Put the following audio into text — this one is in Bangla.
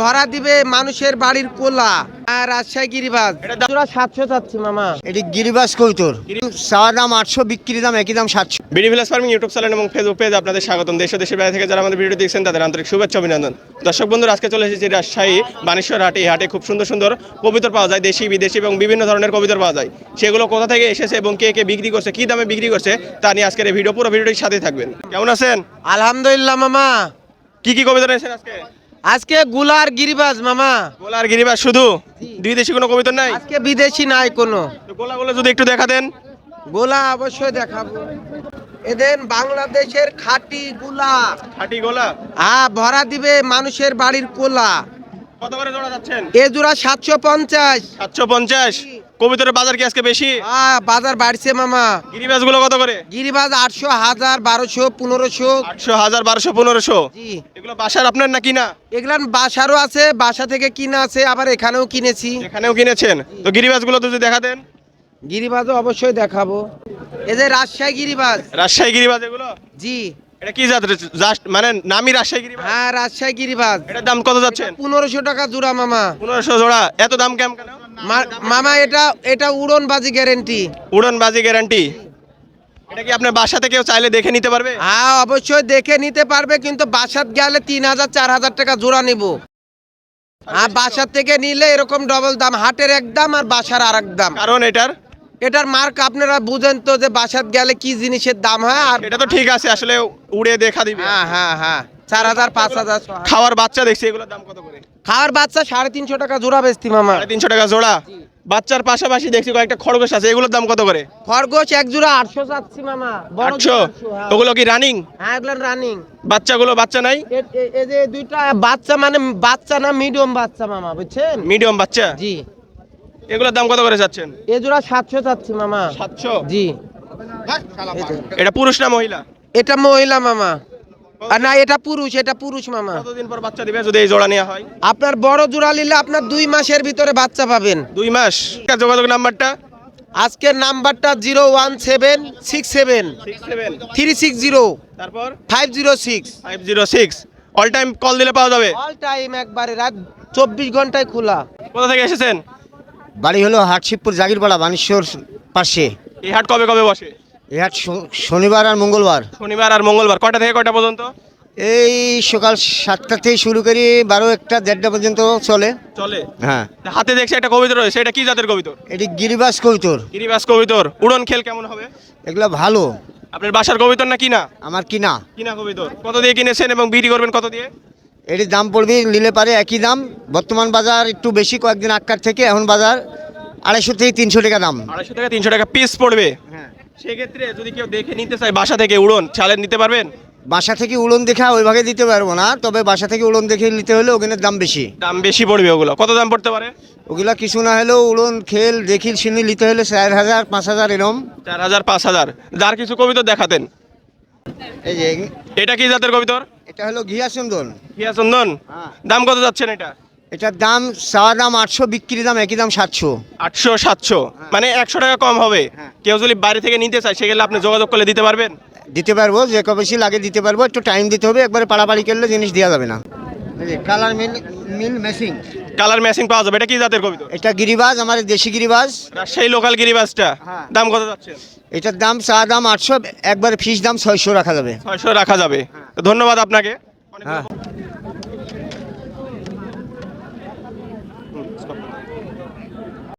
ভরা দিবে মানুষের বাড়ির কোলা। আর রাজশাহী গিরিবাজ এটা 700 চাচ্ছি মামা। এটি গিরিবাজ কবুতর, চাওয়া দাম 800, বিক্রি দাম একই দাম 700। BD village farming YouTube channel এবং ফেসবুক পেজ আপনাদের স্বাগতম। দেশ ও দেশের বাইরে থেকে যারা আমাদের ভিডিও দেখছেন তাদের আন্তরিক শুভেচ্ছা অভিনন্দন। দর্শক বন্ধুরা, আজকে চলে এসেছি রাজশাহী বানেশ্বর হাটে। এই হাটে খুব সুন্দর সুন্দর কবুতর পাওয়া যায়, দেশি বিদেশি এবং বিভিন্ন ধরনের কবুতর পাওয়া যায়। সেগুলো কোথা থেকে এসেছে এবং কে কে বিক্রি করছে, কি দামে বিক্রি করছে তা নিয়ে আজকের এই ভিডিও, পুরো ভিডিওটির সাথে থাকবেন। কেমন আছেন? আলহামদুলিল্লাহ মামা। কি কি কবুতর এনেছেন আজকে? আজকে গুলার গিরিবাজ মামা। গোলার গিরিবাজ শুধু? বিদেশি কোনো কবুতর নাই আজকে? বিদেশি নাই কোনো। গোলাগুলো যদি একটু দেখা দেন। গোলা অবশ্যই দেখাবো। এদেন বাংলাদেশের খাঁটি গুলা। খাঁটি গোলা? ভরা দিবে মানুষের বাড়ির কোলা। কত করে জোড়া যাচ্ছেন? এ জোড়া 750। 750। কবুতরের বাজার কি আজকে বেশি? বাজার বাড়ছে মামা। গিরিবাজ গুলো কত করে? গিরিবাজ 800, 1000, 1200, 1500। 800, 1000, 1200, 1500। জি। এগুলো বাসার আপনার না কিনা? এগুলান বাসারও আছে, বাসা থেকে কিনা আছে, আবার এখানেও কিনেছি। এখানেও কিনেছেন? তো গিরিবাজ গুলো তো যদি দেখা দেন। গিরিবাজও অবশ্যই দেখাবো। এই যে রাজশাহী গিরিবাজ। রাজশাহী গিরিবাজ এগুলো? জি। এটা কি জাত? জাস্ট মানে নামই রাজশাহী গিরিবাজ? হ্যাঁ, রাজশাহী গিরিবাজ। এটার দাম কত যাচ্ছেন? 1500 টাকা জোড়া মামা। 1500 জোড়া? এত দাম কেন? মামা এটা উড়নবাজি গ্যারেন্টি। উড়নবাজি গ্যারান্টি? এটা কি আপনার বাসা থেকে কেউ চাইলে দেখে নিতে পারবে? হ্যাঁ, অবশ্যই দেখে নিতে পারবে, কিন্তু বাসাত গেলে 3000, 4000 টাকা জোড়া নিব। আর বাসার থেকে নিলে এরকম ডবল দাম, হাটের এক দাম আর বাসার আর এক দাম। কারণ এটার মার্ক আপনারা বুঝেন তো, যে বাসাত গেলে কি জিনিসের দাম হয়। আর এটা তো ঠিক আছে, আসলে উড়ে দেখা দিবে। হ্যাঁ 4000, 5000। খাওয়ার বাচ্চা দেখছি, এগুলোর দাম কত করে? খাওয়ার বাচ্চা 350 টাকা জোড়া বেচতি মামা। 350 টাকা জোড়া? বাচ্চার পাশাপাশি দেখছি কয়েকটা খরগোশ আছে, এগুলোর দাম কত করে? খরগোশ এক জোড়া 800 চাচ্ছি মামা। 800? ওগুলো কি রানিং? হ্যাঁ, এগুলো রানিং। বাচ্চাগুলো বাচ্চা নাই? এই যে দুইটা বাচ্চা, মানে বাচ্চা না, মিডিয়াম বাচ্চা মামা, বুঝছেন? মিডিয়াম বাচ্চা? জি। এগুলোর দাম কত করে যাচ্ছেন? এ জোড়া 700 চাচ্ছি মামা। 700? জি। এটা পুরুষ না মহিলা? এটা মহিলা মামা। আর না, এটা পুরুষ মামা। কতদিন পর বাচ্চা দিবে যদি এই জোড়া নেওয়া হয়? আপনার বড় জোড়া নিলে আপনার 2 মাসের ভিতরে বাচ্চা পাবেন। 2 মাস? যোগাযোগ নাম্বারটা? আজকের নাম্বারটা 01767 360 তারপর 506। 506। অল টাইম কল দিলে পাওয়া যাবে? অল টাইম, একবারে রাত 24 ঘন্টায় খোলা। কোথা থেকে এসেছেন? বাড়ি হলো হাটশিবপুর, জাগিরপাড়া, বানেশ্বর পাশে। এই হাট কবে কবে বসে? এই হাট শনিবার আর মঙ্গলবার। শনিবার আর মঙ্গলবার। কয়টা থেকে কয়টা পর্যন্ত? এই সকাল 7টা থেকে শুরু করি 12-1টা 1:30 পর্যন্ত চলে। হ্যাঁ। হাতে দেখছি একটা কবিতর রয়েছে, এটা কি জাতের কবিতর? এটি গিরিবাজ কবুতর। গিরিবাজ কবিতর। উড়ন খেল কেমন হবে? এগুলো ভালো। আপনার বাসার কবিতর না কিনা? আমার কিনা। কিনা কবিতর। কত দিয়ে কিনেছেন এবং বিক্রি করবেন কত দিয়ে? এটির দাম পড়বে নিলে পারে একই দাম। বর্তমান বাজার একটু বেশি, কয়েকদিন আগকার থেকে। এখন বাজার 250 থেকে 300 টাকা দাম। 250 থেকে 300 টাকা পিস পড়বে? হ্যাঁ। সেক্ষেত্রে যদি কেউ দেখে নিতে চায় বাসা থেকে উড়ন চালেন নিতে পারবেন? বাসা থেকে উড়ন দেখা ওইভাবে দিতে পারবো না, তবে বাসা থেকে উড়ন দেখে নিতে হলে ওখানে দাম বেশি। দাম বেশি পড়বে? ওগুলো কত দাম পড়তে পারে? ওগুলা কিছু না হলেও উড়ন খেল দেখিল শুনি নিতে হলে 4000, 5000 এরম। 4000, 5000। যার কিছু কবিতর দেখাতেন। এই যে এটা কি জাতের কবিতর? এটা হলো ঘিয়া চন্দন। হিয়া চন্দন? হ্যাঁ। দাম কত যাচ্ছেন এটা? এটার দাম চাওয়া দাম 800, বিক্রি দাম একই দাম 700। 800, 700? মানে 100 টাকা কম হবে। হ্যাঁ। কেউ যদি বাড়ি থেকে নিতে চায় সেগুলো আপনি যোগাযোগ করলে দিতে পারবেন? দিতে পারবো, যে বেশি লাগে দিতে পারবো। একটু টাইম দিতে হবে, একবারে পাড়াপাড়ি করলে জিনিস দেওয়া যাবে না। কালার মিল মেশিং। কালার ম্যাচিং পাওয়া যাবে। এটা কি জাতের কবিতর? এটা গিরিবাজ, আমার দেশি গিরিবাজ। রাজশাহী লোকাল গিরিবাজটা? হ্যাঁ। দাম কত যাচ্ছে? এটার দাম চাওয়া দাম 800, একবারে ফিস দাম 600 রাখা যাবে। 600 রাখা যাবে। ধন্যবাদ আপনাকে। হ্যাঁ।